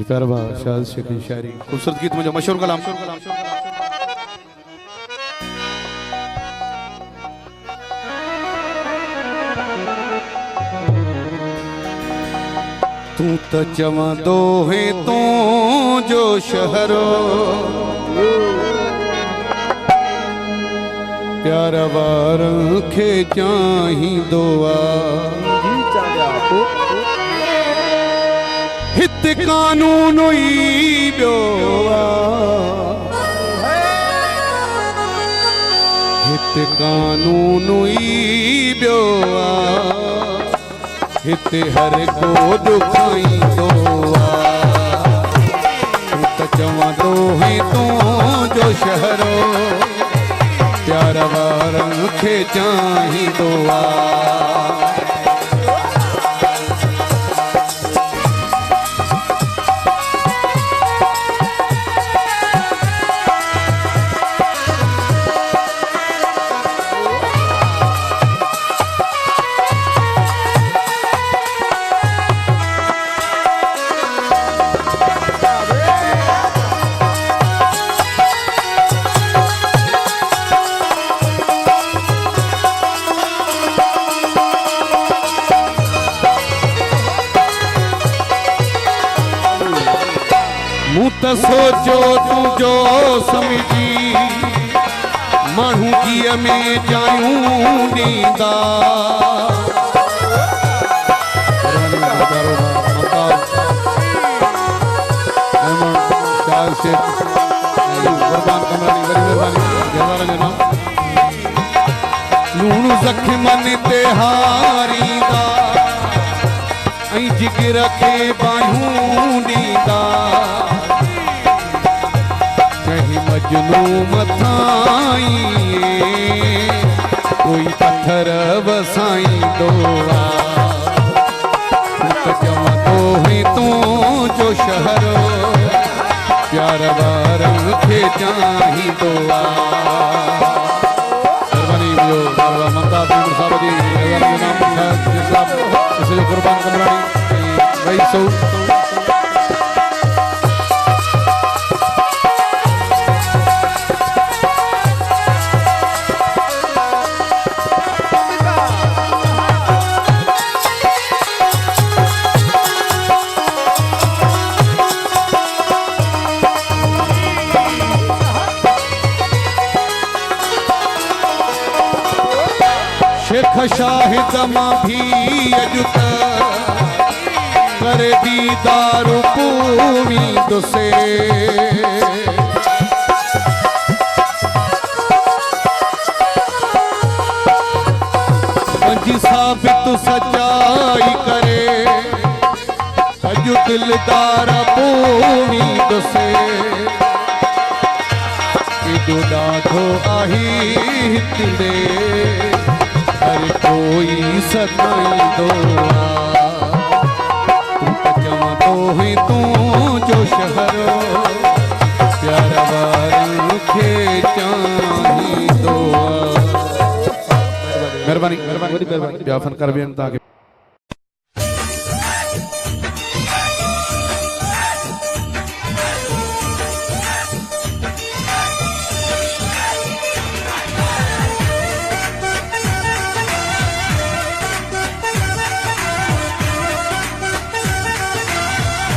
प्यारा शायद शेख की शायरी खूबसूरत गीत मुझे मशहूर कलाम तू तो चवा दो है तू जो शहरो प्यारा वार खे चाही दुआ हित कानून ही ब्योआ हित कानून ही ब्योआ हित हर को दुखाई दुआ तू तो चवा दो है तू जो शहरो प्यारा वारन खे चाही दुआ त सोचो तू जो समझी मानू जी में जायूं नींदा लूण जख्मन ते हारींदा ऐं जिगर खे बायूं ॾींदा मजनू मथाई कोई पत्थर वसाई दोआ चवा तो है तू जो शहर प्यार वारन खे चाही दुआ मेहरबानी जो ममता साहब जी कुर्बान कमरानी भाई सौ शेख शाहिद मां भी अजुत करे दीदार पूरी दुसे पंजी साबित सच्चाई करे अजु दिलदार पूरी दुसे एॾो ॾाढो आही हिते हर कोई सताई दुआ तू तो चवा दो है तू जो शहर प्यारा वारन खे चाही दुआ मेहरबानी मेहरबानी मेहरबानी फनकार भी ताकि